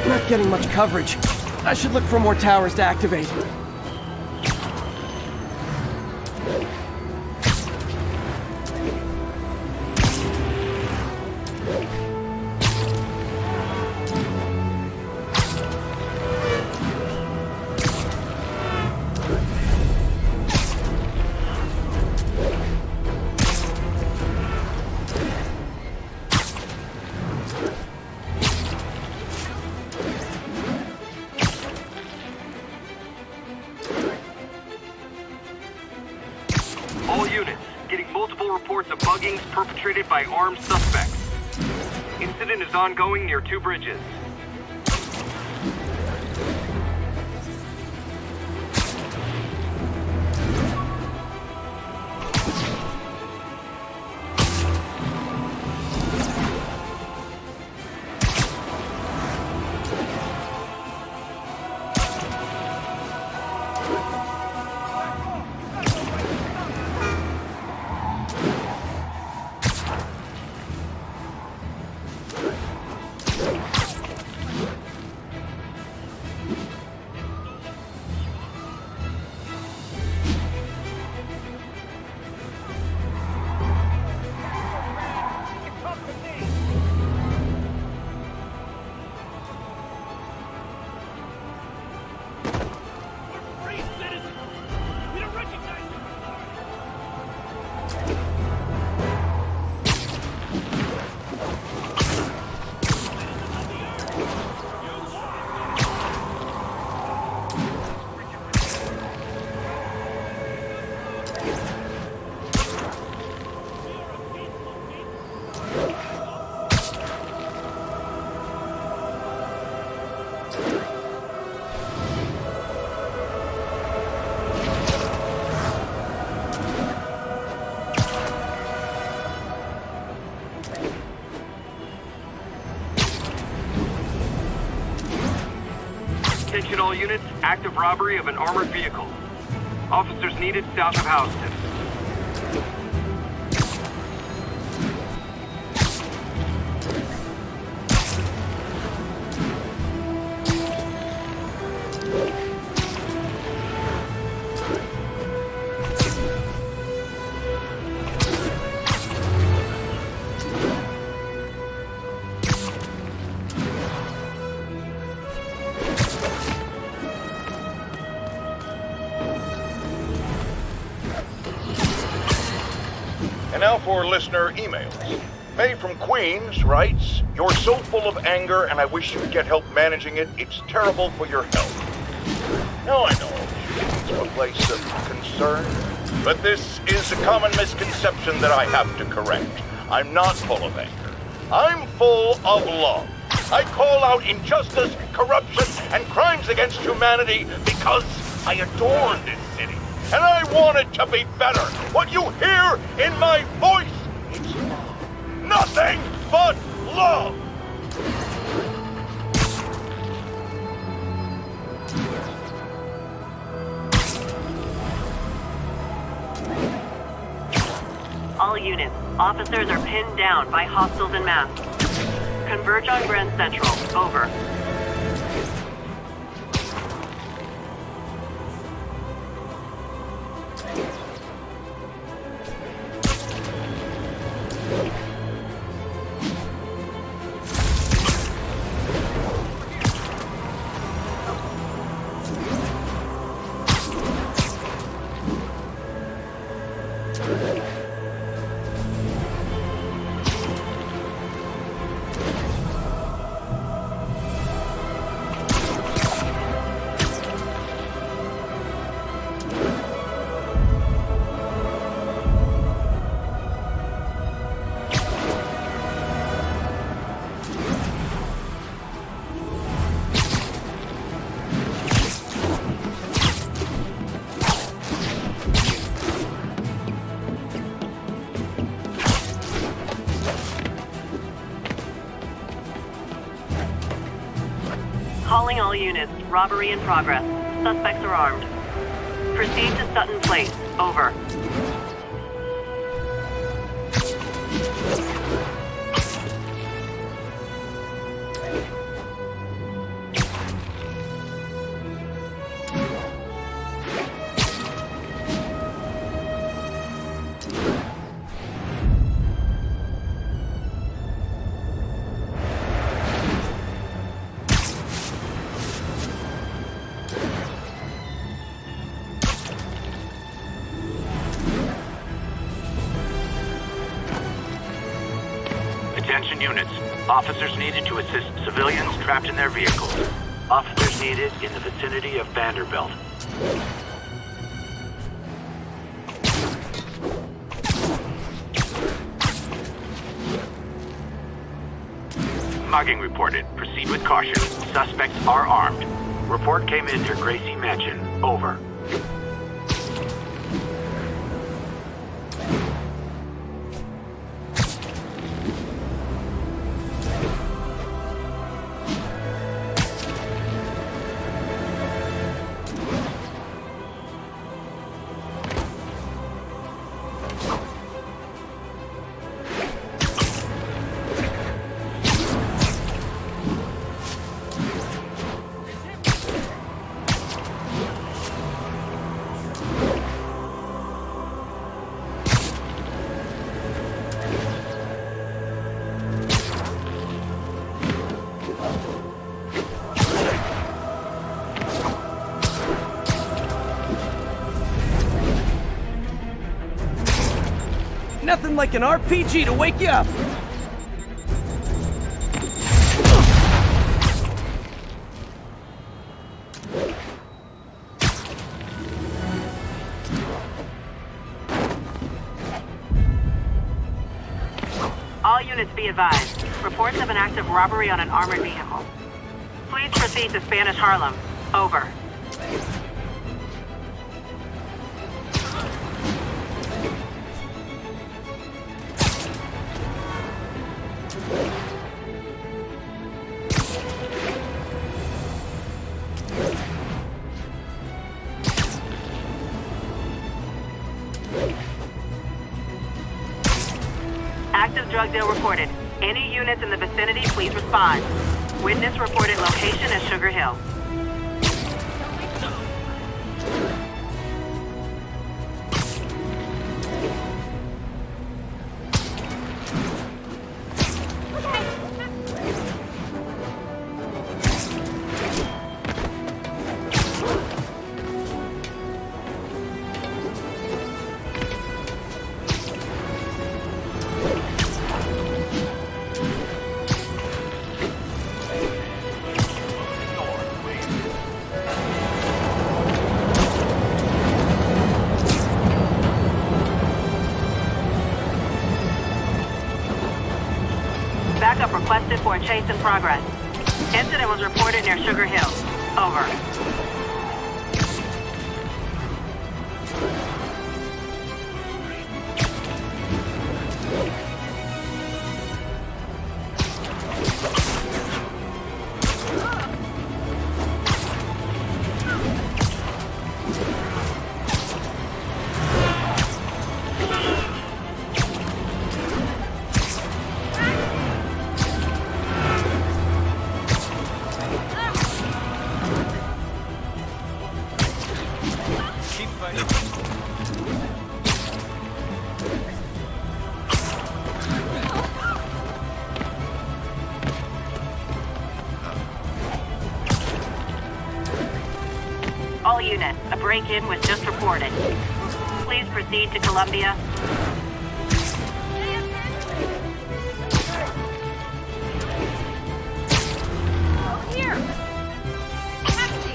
Not getting much coverage. I should look for more towers to activate. All units, getting multiple reports of buggings perpetrated by armed suspects. Incident is ongoing near 2 bridges. Attention all units, active robbery of an armored vehicle. Officers needed south of Houston. And now for listener emails. May from Queens writes, "You're so full of anger and I wish you'd get help managing it. It's terrible for your health." Now I know it's a place of concern, but this is a common misconception that I have to correct. I'm not full of anger. I'm full of love. I call out injustice, corruption, and crimes against humanity because I adore this city. And I want it to be better. What you hear in my voice, it's love. Nothing but love. All units, officers are pinned down by hostiles en masse. Converge on Grand Central. Over. Calling all units. Robbery in progress. Suspects are armed. Proceed to Sutton Place. Over. Attention units. Officers needed to assist civilians trapped in their vehicles. Officers needed in the vicinity of Vanderbilt. Mugging reported. Proceed with caution. Suspects are armed. Report came in near Gracie Mansion. Over. Nothing like an RPG to wake you up! All units be advised. Reports of an active robbery on an armored vehicle. Please proceed to Spanish Harlem. Over. Active drug deal reported. Any units in the vicinity, please respond. Witness reported location is Sugar Hill. Backup requested for a chase in progress. Incident was reported near Sugar Hill. Over. All units, a break-in was just reported. Please proceed to Columbia. Here! Taxi!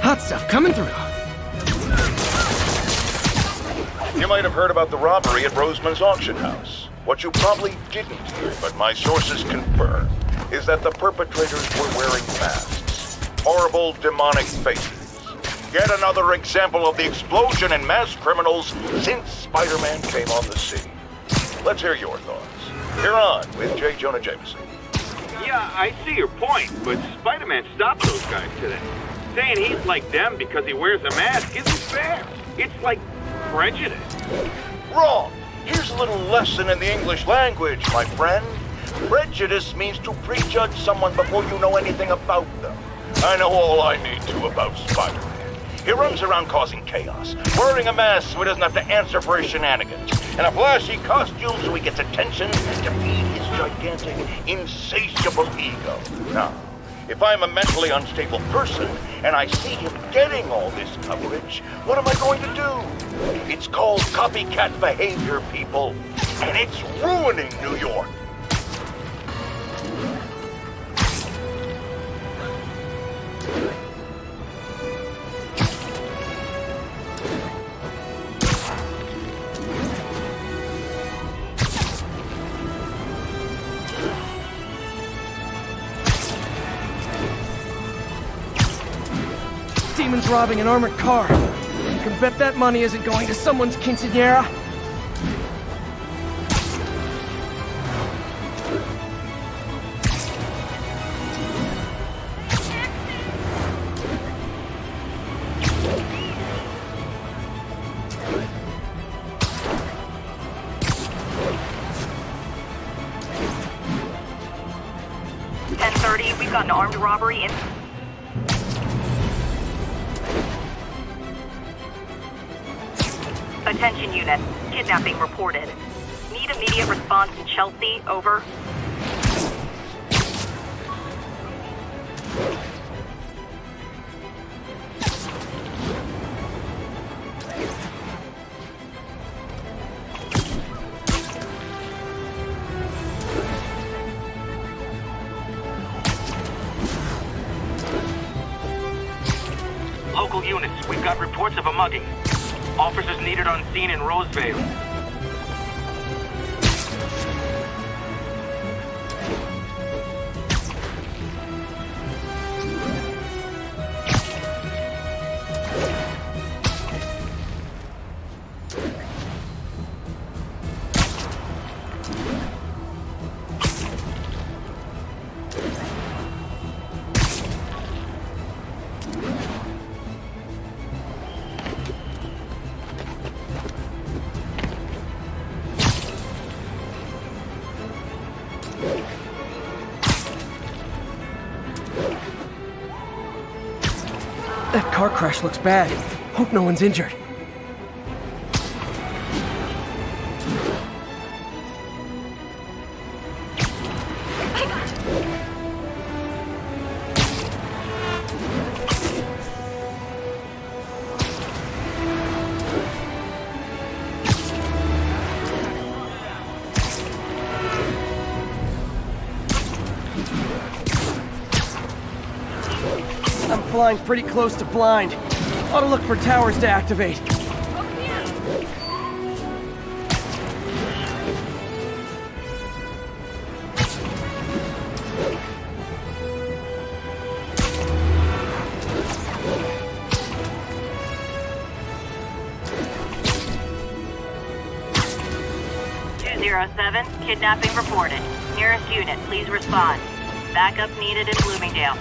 Hot stuff coming through. You might have heard about the robbery at Roseman's auction house. What you probably didn't hear, but my sources confirm, is that the perpetrators were wearing masks. Horrible, demonic faces. Yet another example of the explosion in mass criminals since Spider-Man came on the scene. Let's hear your thoughts. You're on with J. Jonah Jameson. Yeah, I see your point, but Spider-Man stopped those guys today. Saying he's like them because he wears a mask isn't fair. It's like prejudice. Wrong. Here's a little lesson in the English language, my friend. Prejudice means to prejudge someone before you know anything about them. I know all I need to about Spider-Man. He runs around causing chaos, wearing a mask so he doesn't have to answer for his shenanigans, and a flashy costume so he gets attention to feed his gigantic, insatiable ego. Now, if I'm a mentally unstable person and I see him getting all this coverage, what am I going to do? It's called copycat behavior, people, and it's ruining New York. Demon's robbing an armored car. You can bet that money isn't going to someone's quinceañera. We've got an armed robbery in... Attention unit. Kidnapping reported. Need immediate response in Chelsea. Over. Local units, we've got reports of a mugging. Officers needed on scene in Roseville. That car crash looks bad. Hope no one's injured. I'm flying pretty close to blind. Ought to look for towers to activate. Seven, kidnapping reported. Nearest unit, please respond. Backup needed in Bloomingdale.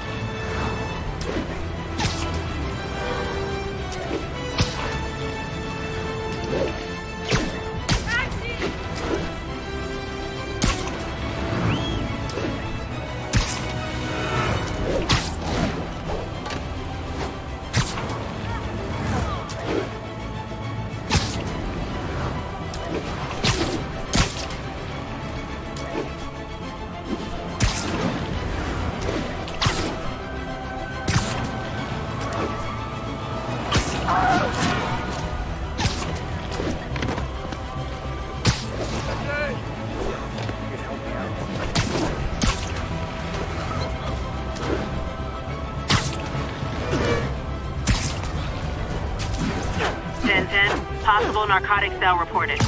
Possible narcotic cell reported.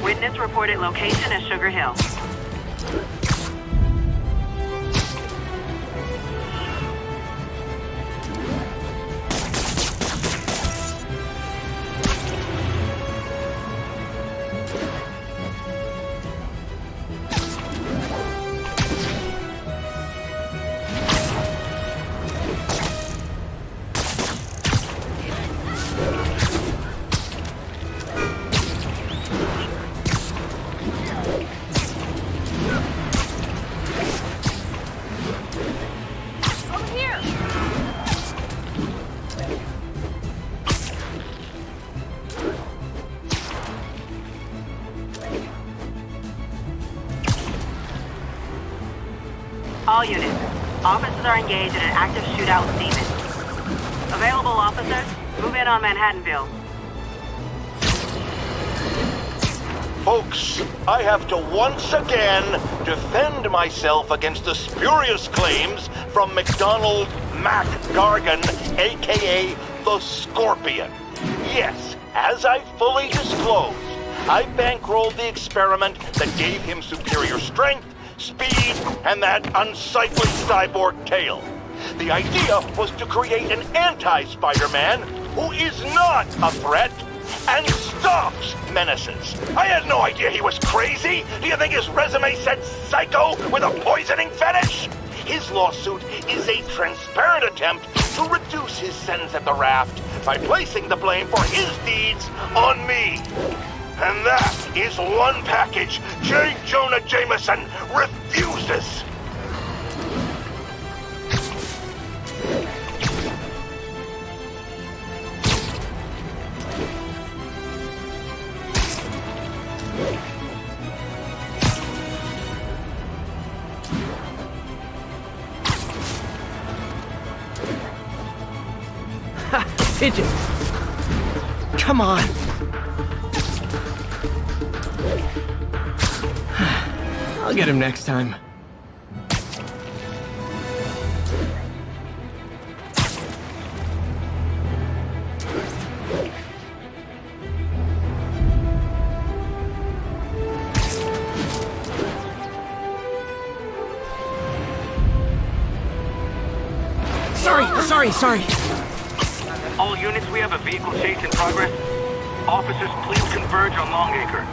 Witness reported location as Sugar Hill. All units. Officers are engaged in an active shootout with demons. Available officers, move in on Manhattanville. Folks, I have to once again defend myself against the spurious claims from McDonald Mac Gargan, aka the Scorpion. Yes, as I fully disclosed, I bankrolled the experiment that gave him superior strength, speed, and that unsightly cyborg tail. The idea was to create an anti-Spider-Man who is not a threat and stops menaces. I had no idea he was crazy. Do you think his resume said psycho with a poisoning fetish? His lawsuit is a transparent attempt to reduce his sentence at the raft by placing the blame for his deeds on me. And that is one package J. Jonah Jameson refuses. Pigeon! Come on! I'll get him next time. Sorry. All units, we have a vehicle chase in progress. Officers, please converge on Longacre.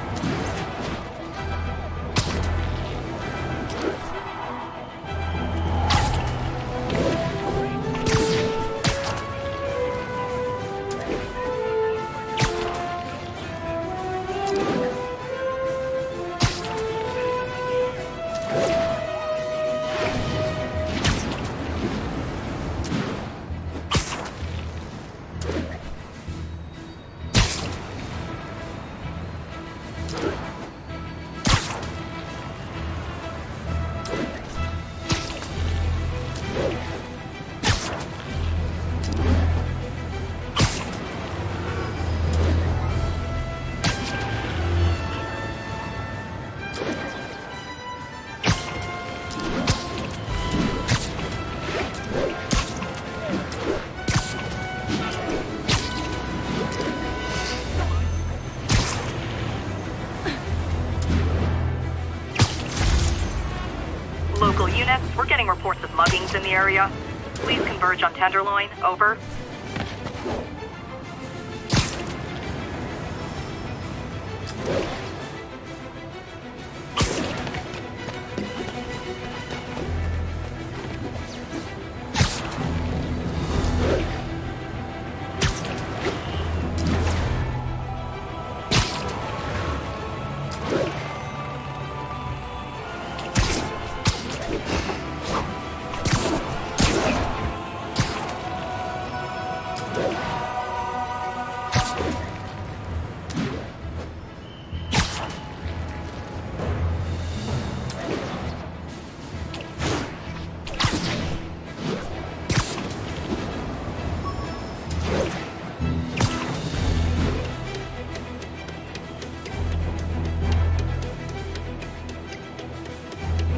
Local units, we're getting reports of muggings in the area. Please converge on Tenderloin. Over.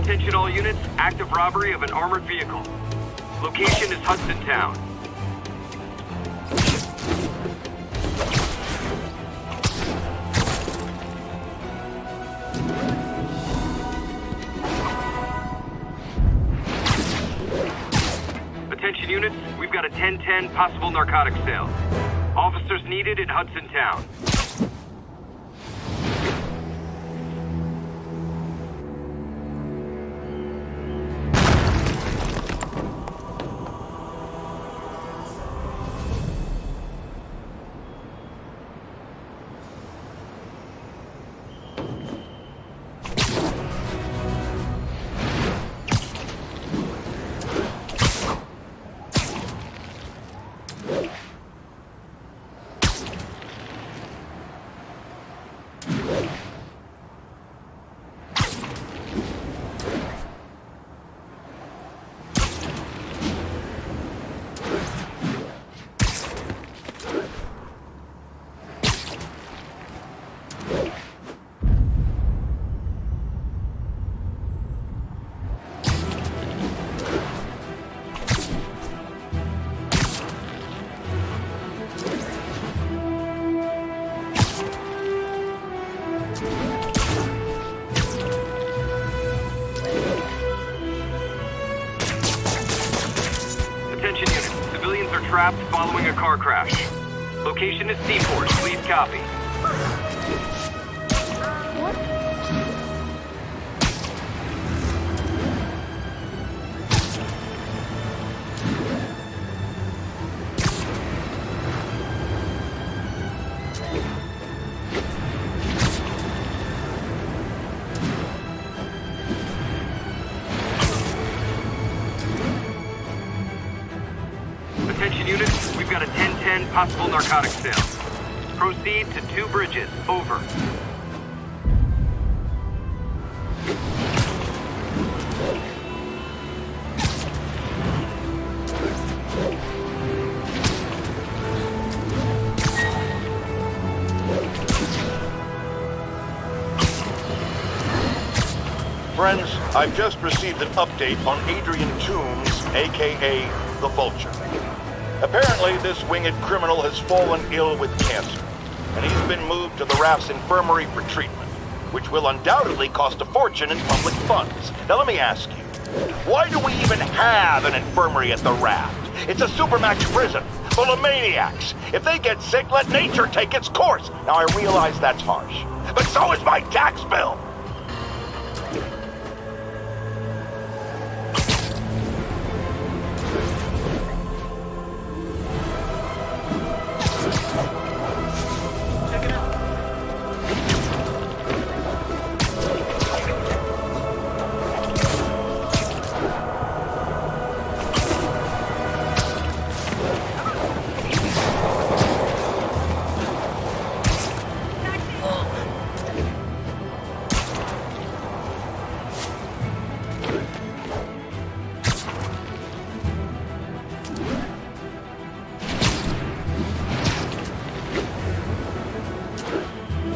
Attention all units, active robbery of an armored vehicle. Location is Hudson Town. Attention units, we've got a 10-10 possible narcotics sale. Officers needed in Hudson Town. trapped following a car crash. Location is Seaport. Please copy. Attention units, we've got a 10-10 possible narcotics sale. Proceed to 2 bridges. Over. Friends, I've just received an update on Adrian Toombs, aka the Vulture. Apparently, this winged criminal has fallen ill with cancer, and he's been moved to the RAF's infirmary for treatment, which will undoubtedly cost a fortune in public funds. Now let me ask you, why do we even have an infirmary at the RAF? It's a supermax prison, full of maniacs. If they get sick, let nature take its course. Now I realize that's harsh, but so is my tax bill.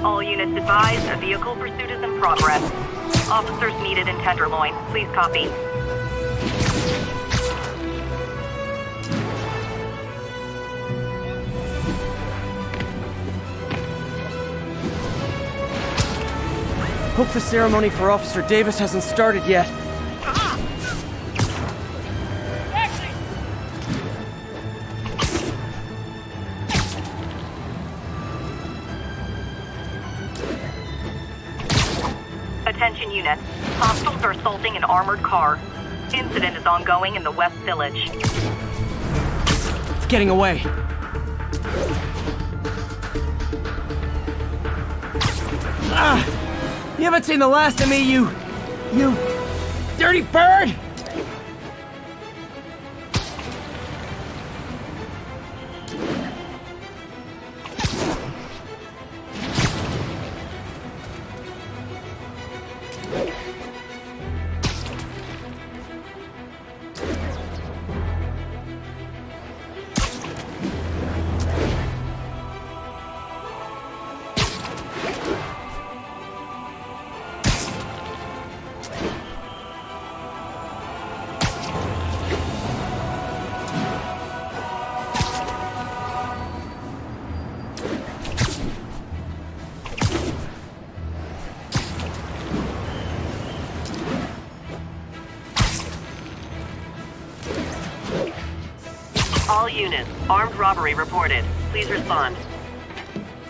All units advised, a vehicle pursuit is in progress. Officers needed in Tenderloin. Please copy. Hope the ceremony for Officer Davis hasn't started yet. Attention units. Hostiles are assaulting an armored car. Incident is ongoing in the West Village. It's getting away. Ah! You haven't seen the last of me, you dirty bird! All units, armed robbery reported. Please respond.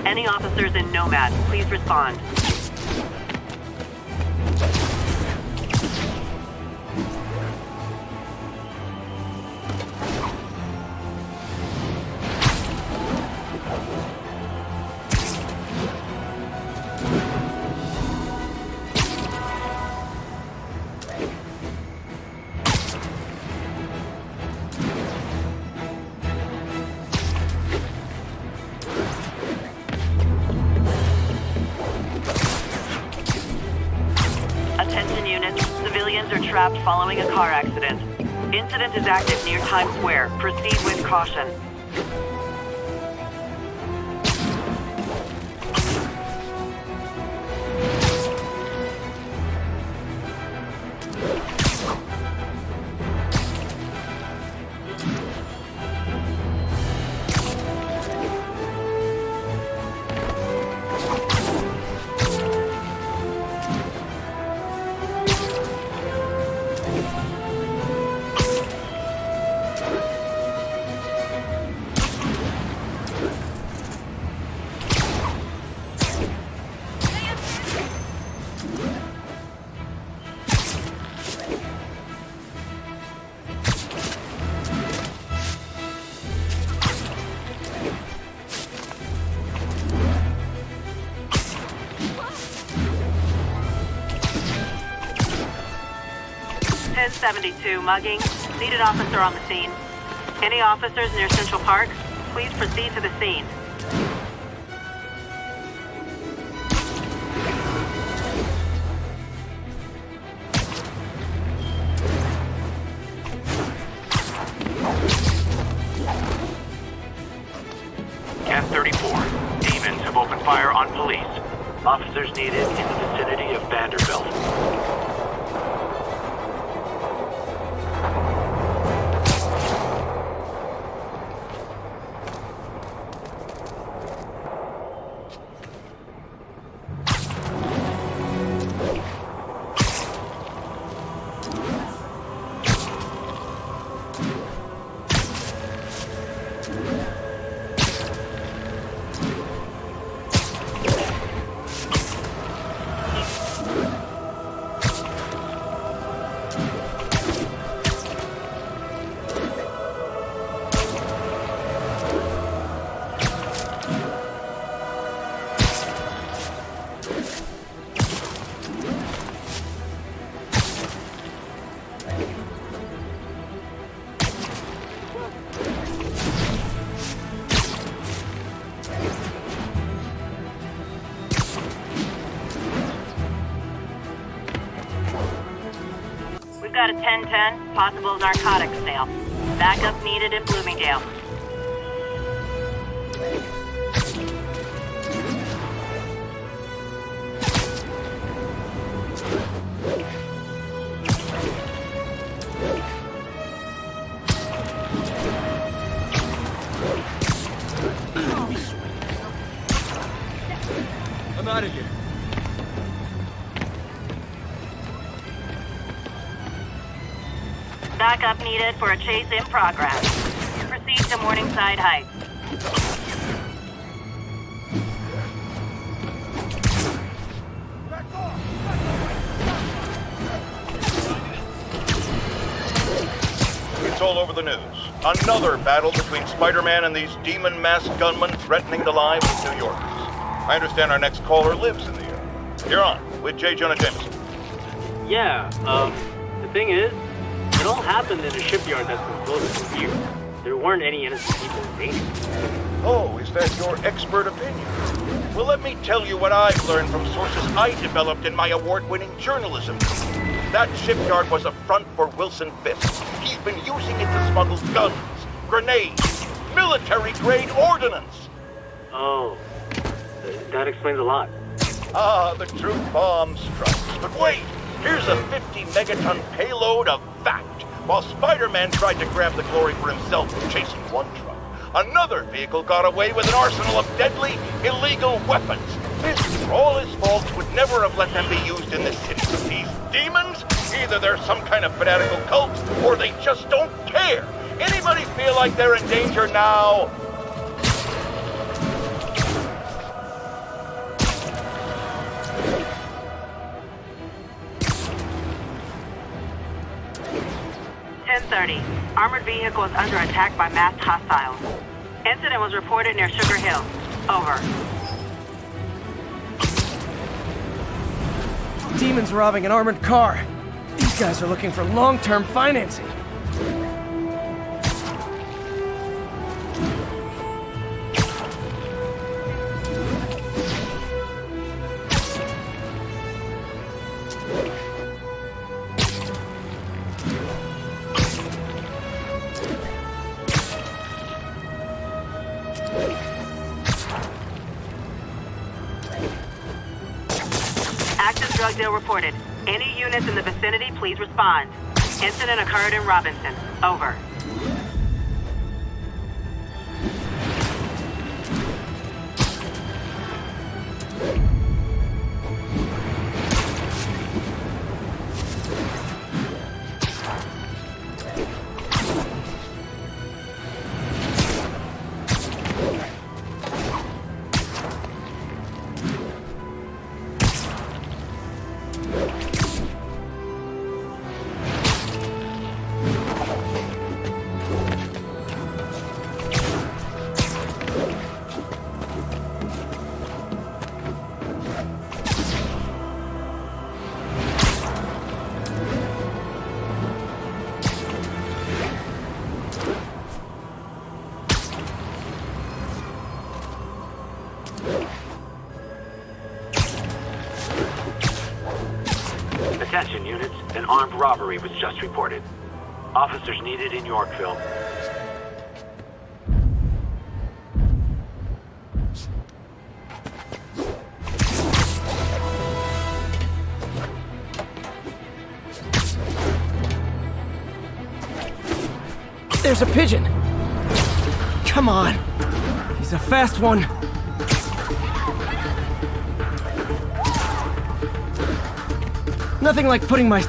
Any officers in Nomad, please respond. Attention units, civilians are trapped following a car accident. Incident is active near Times Square. Proceed with caution. .1072 mugging. Needed officer on the scene. Any officers near Central Park? Please proceed to the scene. Cat 34. Demons have opened fire on police. Officers needed in the vicinity of Vanderbilt. We've got a 1010, possible narcotics sale. Backup needed in Bloomingdale. I'm out of here. Backup needed for a chase in progress. Proceed to Morningside Heights. It's all over the news. Another battle between Spider-Man and these demon-masked gunmen threatening the lives of New Yorkers. I understand our next caller lives in the area. You're on with J. Jonah Jameson. Yeah, the thing is, it all happened in a shipyard that's been closed for years. There weren't any innocent people in danger. Oh, is that your expert opinion? Well, let me tell you what I've learned from sources I developed in my award-winning journalism career. That shipyard was a front for Wilson Fisk. He's been using it to smuggle guns, grenades, military-grade ordnance. Oh, that explains a lot. Ah, the true bomb strikes. But wait, here's a 50-megaton payload of fact. While Spider-Man tried to grab the glory for himself from chasing one truck, another vehicle got away with an arsenal of deadly, illegal weapons. This, for all his faults, would never have let them be used in this city. But these demons, either they're some kind of fanatical cult, or they just don't care. Anybody feel like they're in danger now? Armored vehicle is under attack by masked hostiles. Incident was reported near Sugar Hill. Over. Demons robbing an armored car. These guys are looking for long-term financing. Active drug deal reported. Any units in the vicinity, please respond. Incident occurred in Robinson. Over. Attention units, an armed robbery was just reported. Officers needed in Yorkville. There's a pigeon! Come on! He's a fast one! Nothing like putting my...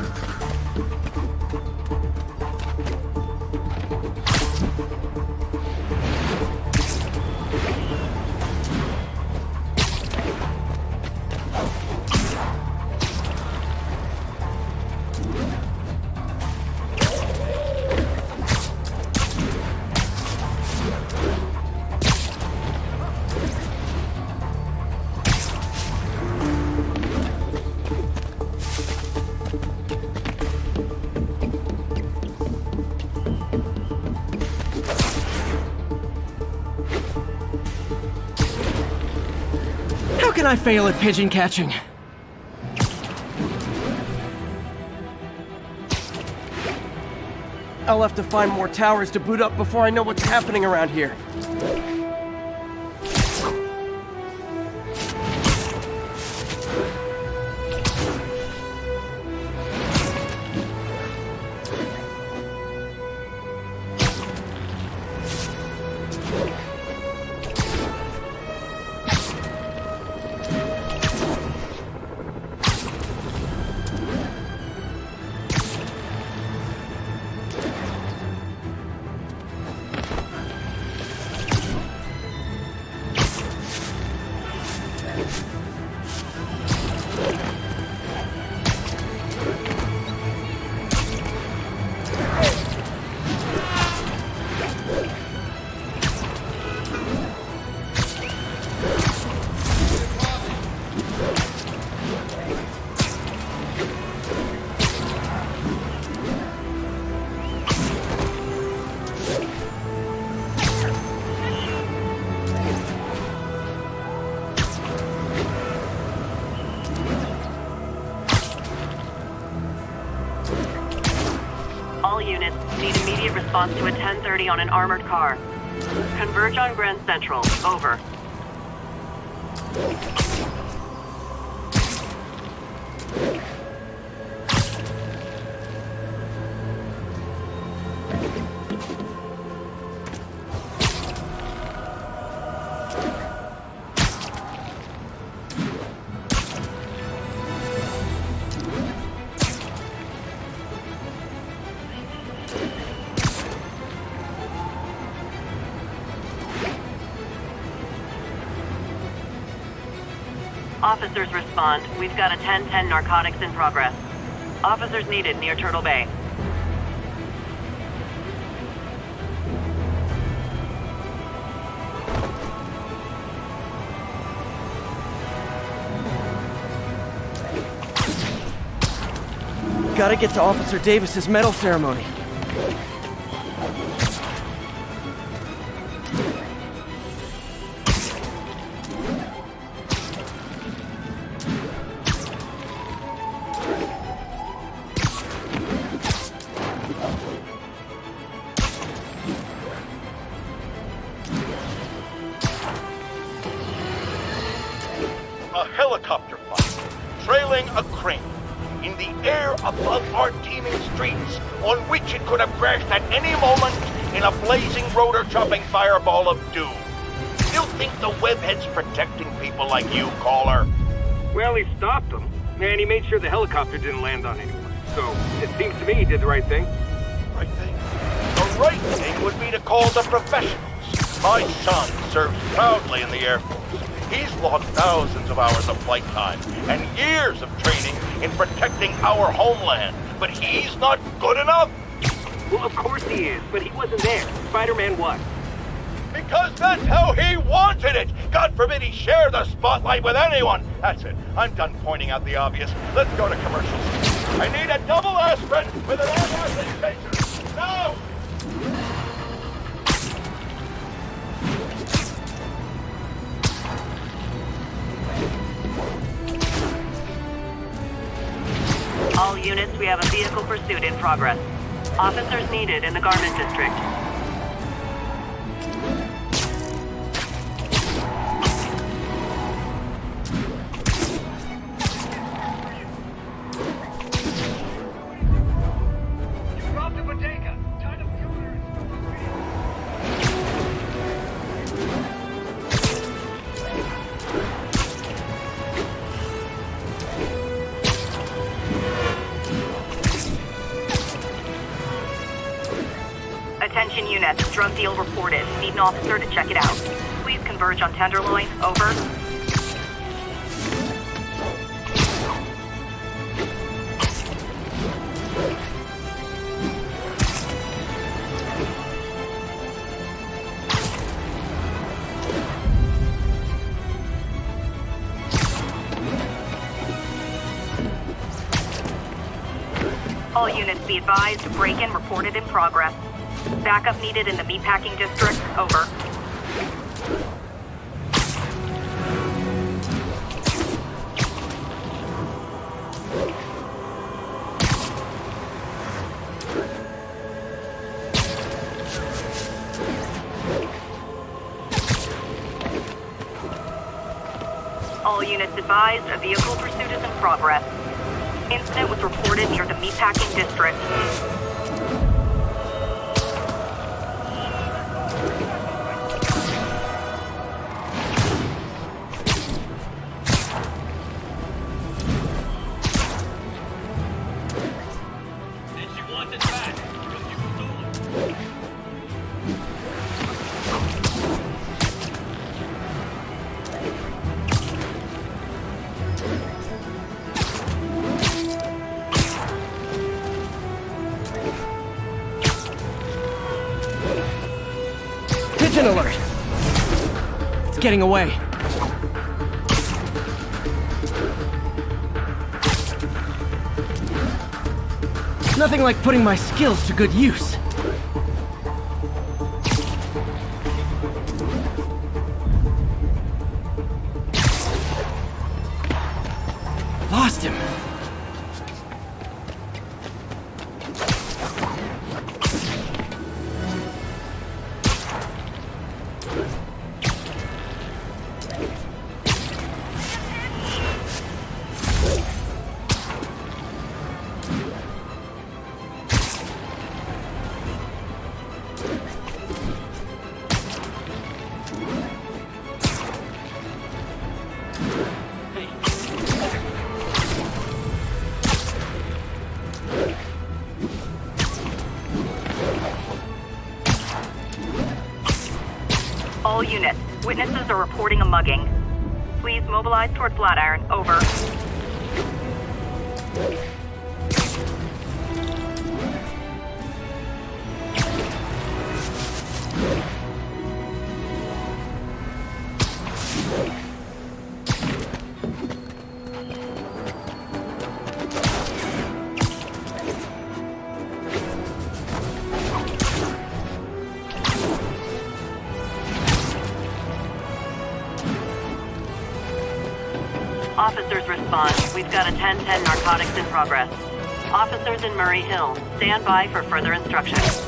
How can I fail at pigeon catching? I'll have to find more towers to boot up before I know what's happening around here. All units need immediate response to a 1030 on an armored car. Converge on Grand Central. Over. Officers respond. We've got a 1010 narcotics in progress. Officers needed near Turtle Bay. Gotta get to Officer Davis's medal ceremony. A helicopter fight, trailing a crane, in the air above our teeming streets, on which it could have crashed at any moment in a blazing rotor-chopping fireball of doom. Still think the webhead's protecting people like you, caller? Well, he stopped them, and he made sure the helicopter didn't land on anyone. So, it seems to me he did the right thing. Right thing? The right thing would be to call the professionals. My son serves proudly in the Air Force. He's logged thousands of hours of flight time and years of training in protecting our homeland. But he's not good enough. Well, of course he is, but he wasn't there. Spider-Man was. Because that's how he wanted it. God forbid he share the spotlight with anyone. That's it. I'm done pointing out the obvious. Let's go to commercials. I need a double aspirin with an antacid chaser. Now! All All units, we have a vehicle pursuit in progress. Officers needed in the Garment District. Attention units, drug deal reported. Need an officer to check it out. Please converge on Tenderloin. Over. All units be advised, break-in reported in progress. Backup needed in the meatpacking district. Over. All units advised, a vehicle pursuit is in progress. Incident was reported near the meatpacking district. Pigeon alert! It's getting away. Nothing like putting my skills to good use. Lost him. All units, witnesses are reporting a mugging. Please mobilize toward Flatiron. Over. Officers respond. We've got a 10-10 narcotics in progress. Officers in Murray Hill, stand by for further instructions.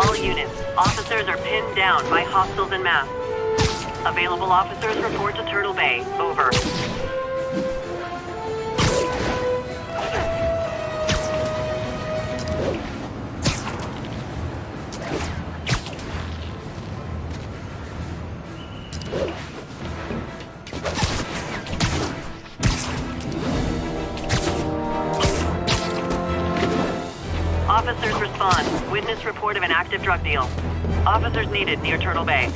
All units, officers are pinned down by hostiles en masse. Available officers report to Turtle Bay. Over. Officers respond. Witness report of an active drug deal. Officers needed near Turtle Bay.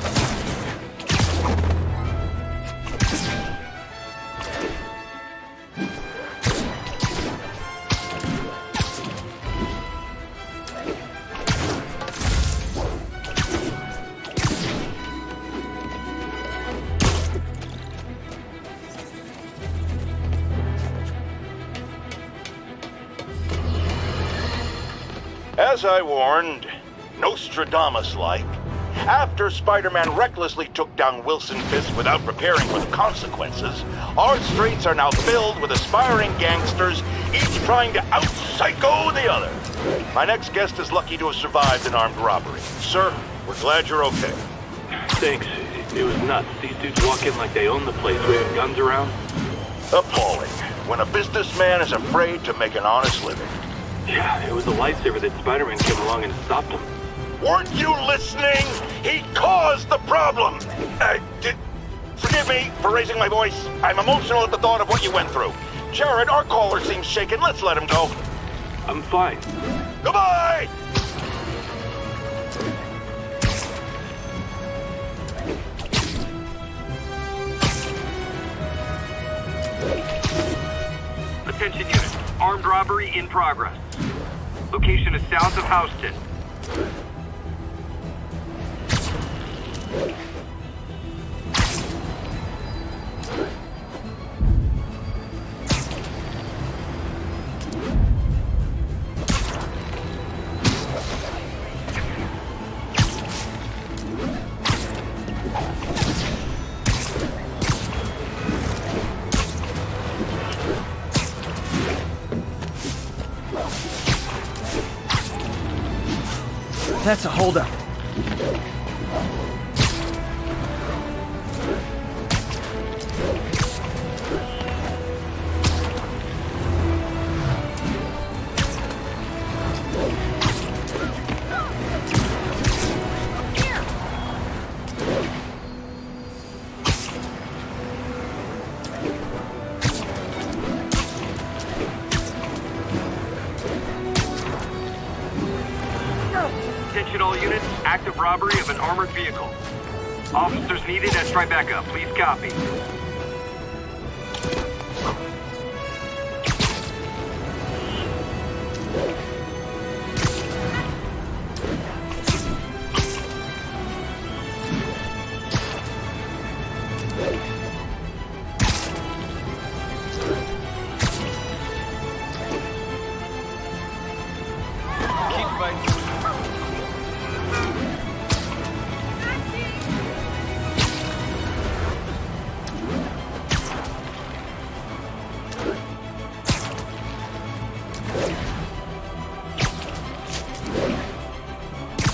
As I warned, Nostradamus-like, after Spider-Man recklessly took down Wilson Fisk without preparing for the consequences, our streets are now filled with aspiring gangsters, each trying to out-psycho the other. My next guest is lucky to have survived an armed robbery. Sir, we're glad you're okay. Thanks. It was nuts. These dudes walk in like they own the place, waving guns around. Appalling. When a businessman is afraid to make an honest living. Yeah, it was a lifesaver that Spider-Man came along and stopped him. Weren't you listening? He caused the problem! Forgive me for raising my voice. I'm emotional at the thought of what you went through. Jared, our caller seems shaken. Let's let him go. I'm fine. Goodbye! Attention unit. Armed robbery in progress. Location is south of Houston. That's a holdup. Attention all units. Active robbery of an armored vehicle. Officers needed at Tribeca. Please copy.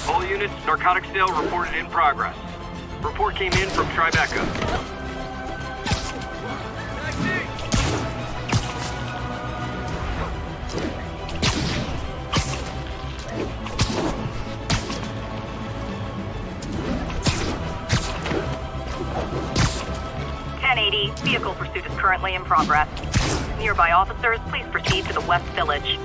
All units, narcotic sale reported in progress. Report came in from Tribeca. 1080, vehicle pursuit is currently in progress. Nearby officers, please proceed to the West Village.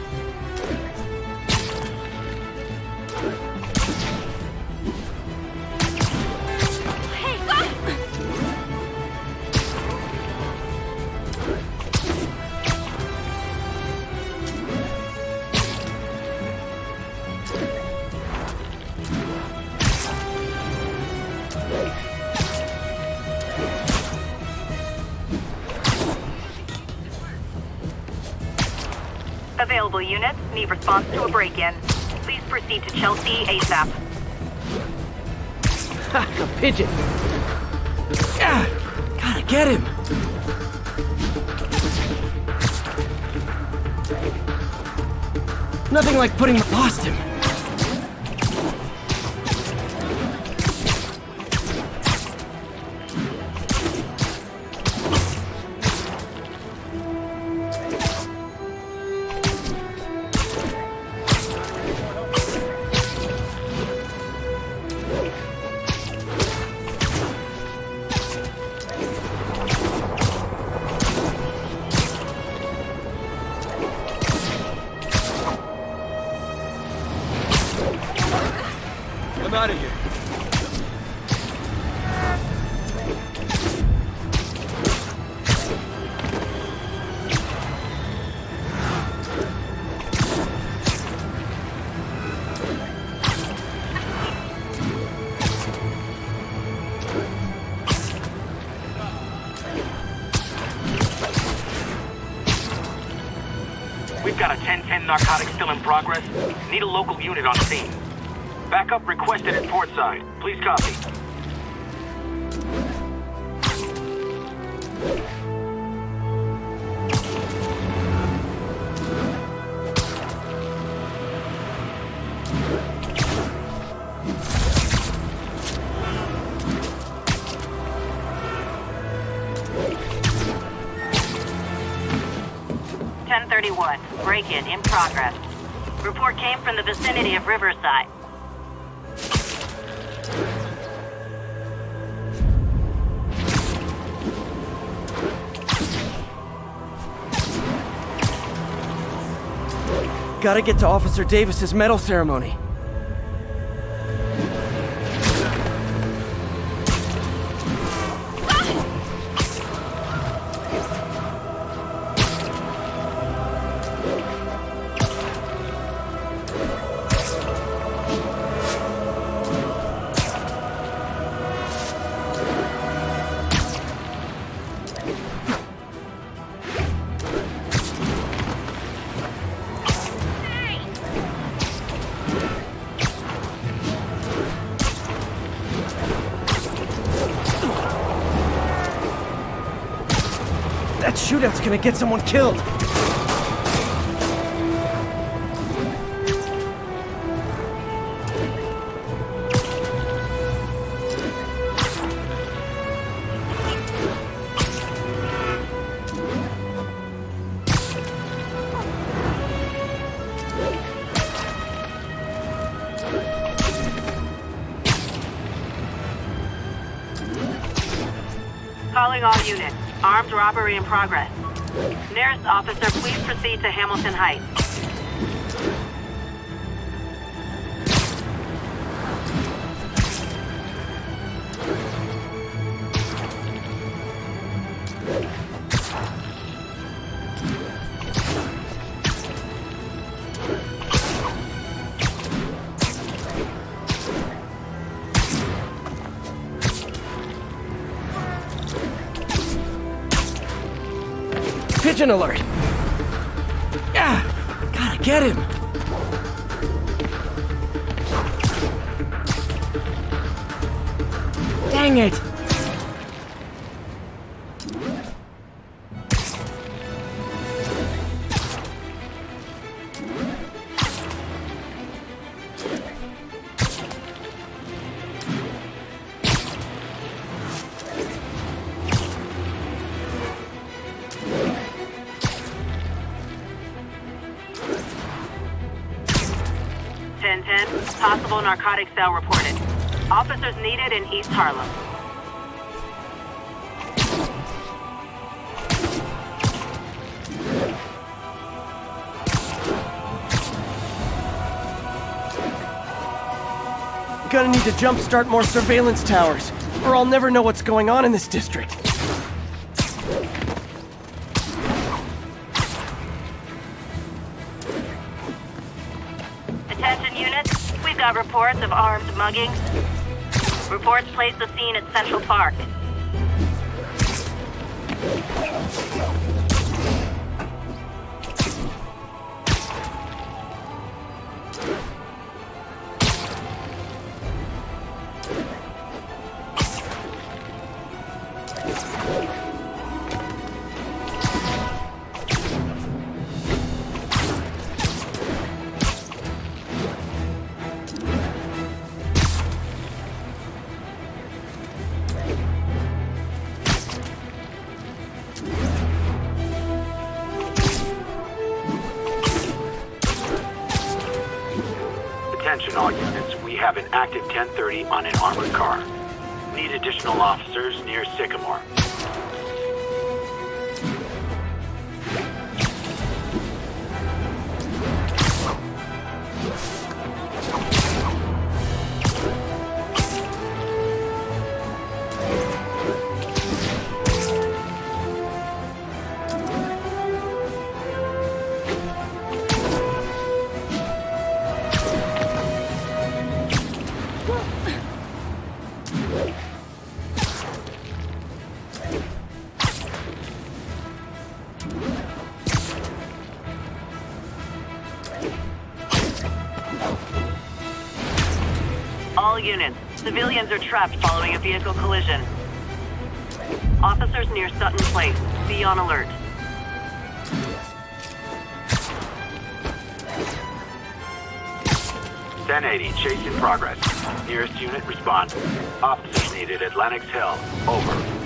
Hey, go! Available units need response to a break-in. Please proceed to Chelsea ASAP. Ha! A pigeon! Ah, gotta get him! Nothing like putting... Lost him! We've got a 10-10 narcotic still in progress. Need a local unit on scene. Backup requested at Portside. Please copy. Break-in in progress. Report came from the vicinity of Riverside. Gotta get to Officer Davis's medal ceremony. That shootout's gonna get someone killed. Calling all units. Armed robbery in progress. Nearest officer, please proceed to Hamilton Heights. Pigeon alert! Ah, gotta get him! Dang it! Possible narcotic cell reported. Officers needed in East Harlem. Gonna need to jumpstart more surveillance towers, or I'll never know what's going on in this district. Attention units, we've got reports of armed muggings. Reports place the scene at Central Park. Attention all units, we have an active 1030 on an armored car. Need additional officers near Sycamore. units. Civilians are trapped following a vehicle collision. Officers near Sutton Place. Be on alert. .1080, chase in progress. Nearest unit, respond. Officers needed at Lenox Hill. Over.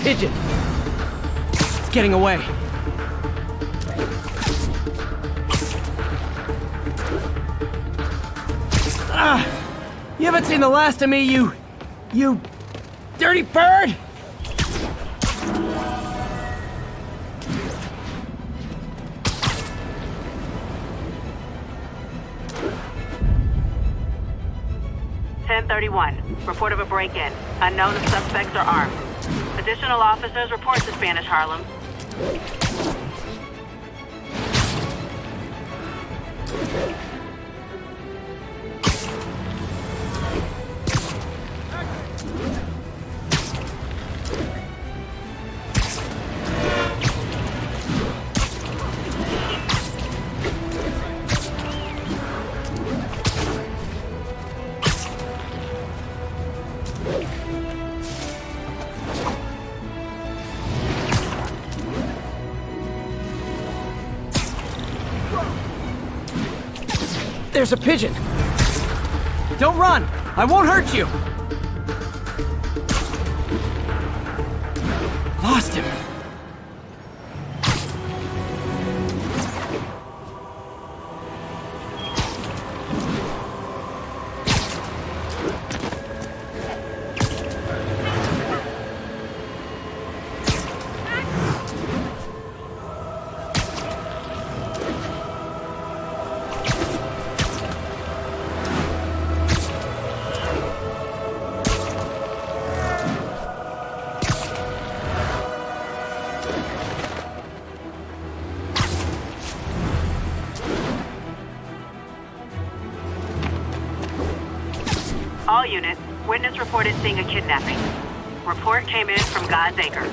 Pigeon! It's getting away. You haven't seen the last of me, you dirty bird! Report of a break-in. Unknown if suspects are armed. Additional officers report to Spanish Harlem. There's a pigeon! Don't run! I won't hurt you! Lost him. All units, witness reported seeing a kidnapping. Report came in from God's Acre.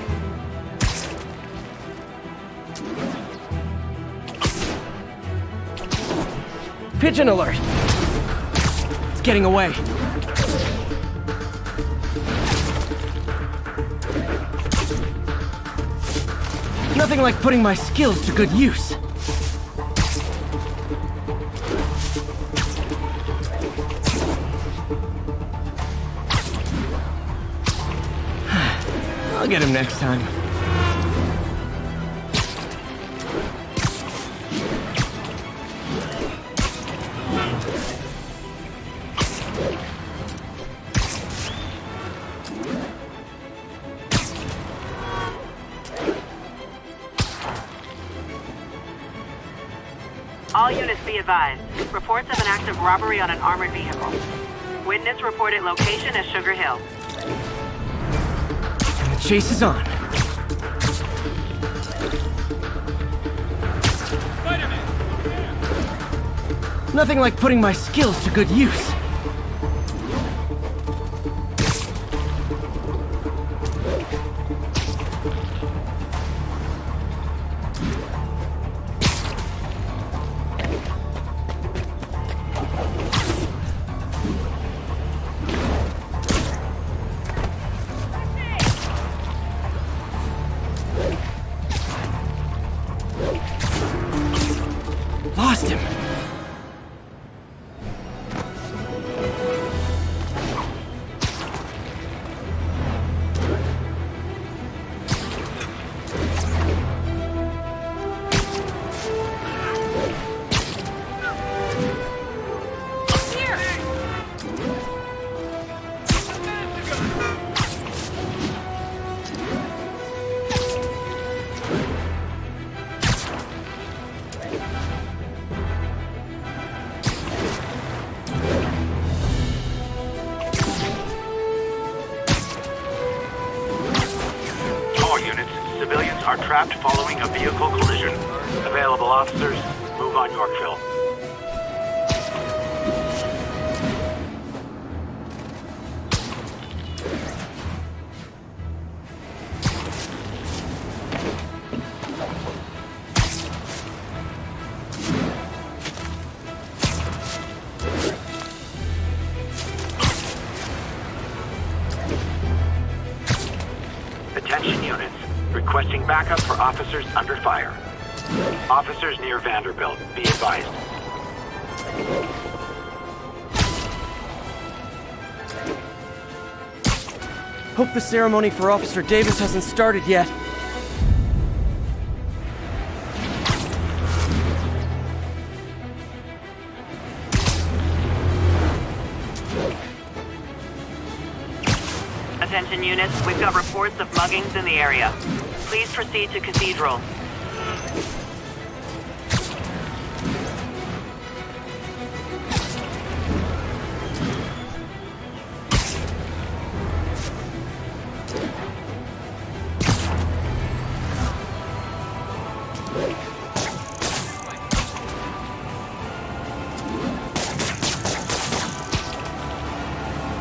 Pigeon alert! It's getting away. Nothing like putting my skills to good use. I'll get him next time. All units be advised. Reports of an active robbery on an armored vehicle. Witness reported location as Sugar Hill. And the chase is on. Nothing like putting my skills to good use. trapped following a vehicle collision. Available officers, move on Yorkville. Attention units. Requesting backup for officers under fire. Officers near Vanderbilt, be advised. Hope the ceremony for Officer Davis hasn't started yet. Attention units, we've got reports of muggings in the area. Please proceed to Cathedral.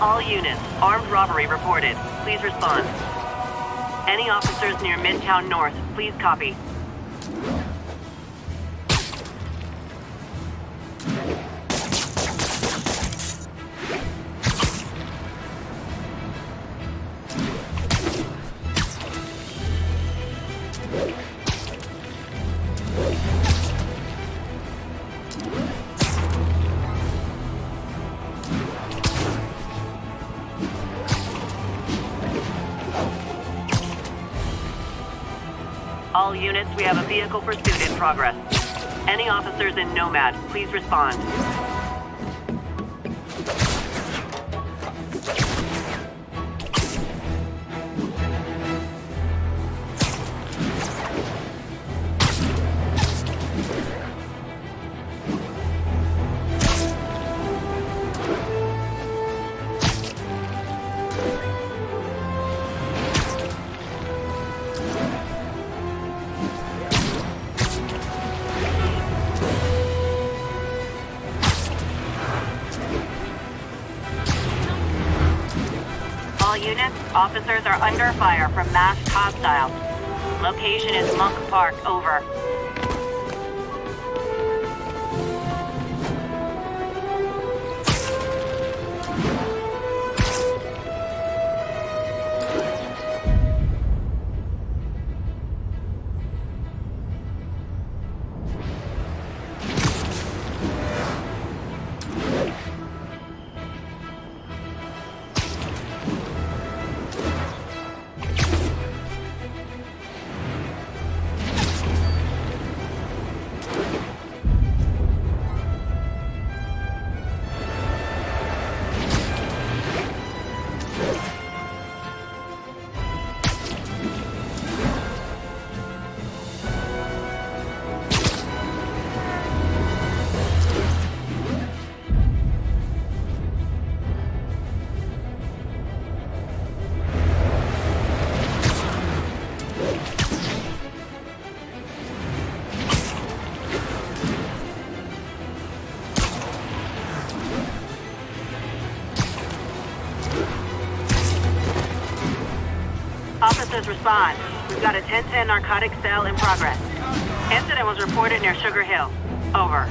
All units, armed robbery reported. Please respond. Any officers near Midtown North, please copy. All units, we have a vehicle pursuit in progress. Any officers in Nomad, please respond. All units, officers are under fire from masked hostiles. Location is Monk Park, over. Officers respond. We've got a 1010 narcotic cell in progress. Incident was reported near Sugar Hill. Over.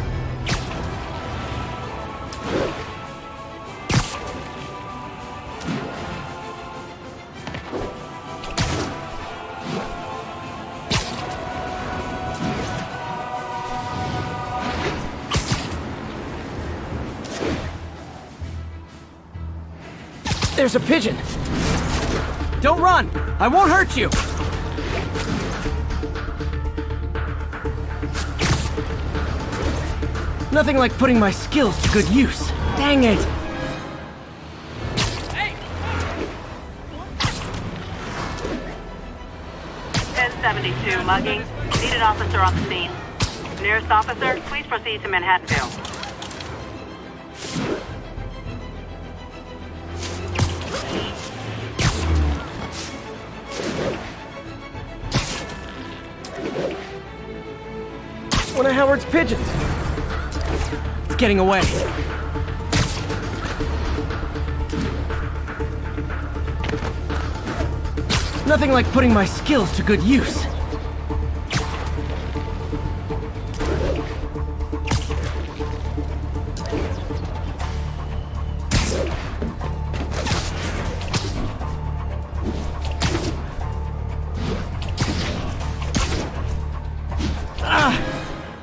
There's a pigeon! Don't run! I won't hurt you! Nothing like putting my skills to good use. Dang it! Hey! 1072, mugging. Need an officer on the scene. Nearest officer, please proceed to Manhattanville. One of Howard's pigeons. It's getting away. Nothing like putting my skills to good use.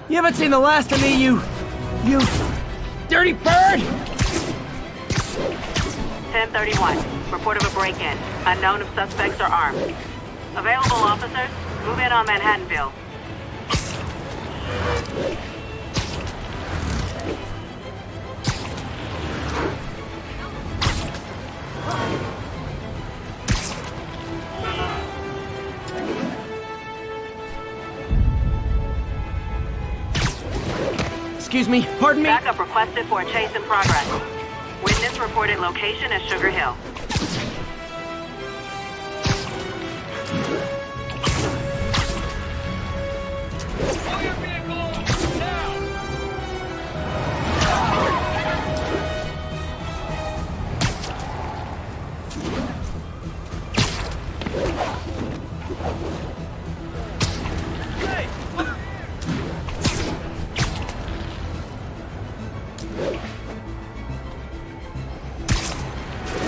You haven't seen the last of me, you dirty bird! 1031. Report of a break-in. Unknown if suspects are armed. Available officers, move in on Manhattanville. Excuse me, pardon me? Backup requested for a chase in progress. Witness reported location as Sugar Hill.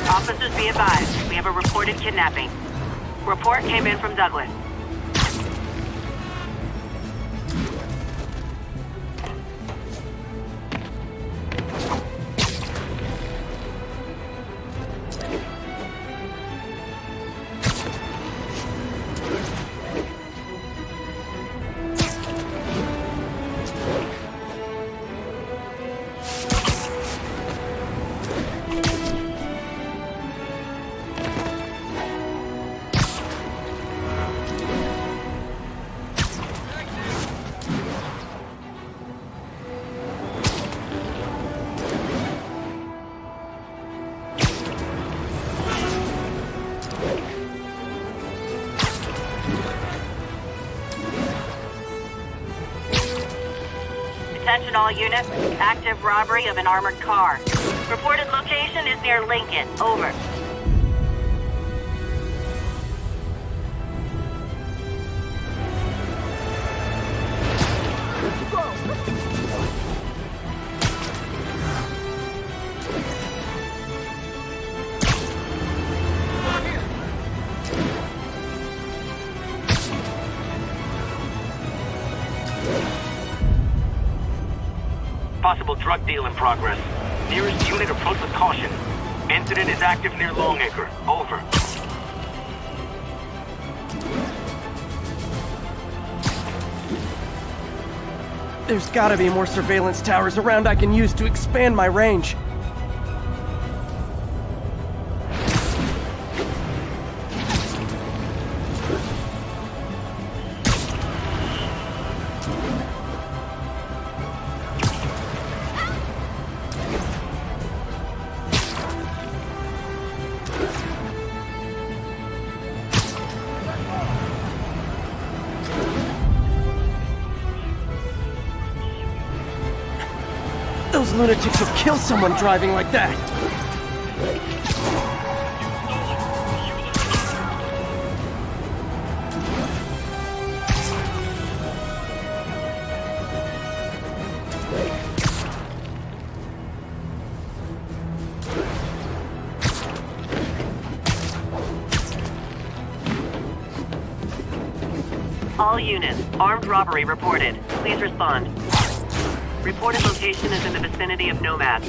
Officers be advised, we have a reported kidnapping. Report came in from Douglas. Attention all units. Active robbery of an armored car. Reported location is near Lincoln. Over. Possible drug deal in progress. Nearest unit approach with caution. Incident is active near Longacre. Over. There's gotta be more surveillance towers around I can use to expand my range. Those lunatics will kill someone driving like that! All units, armed robbery reported. Please respond. Reported location is in the vicinity of Nomad.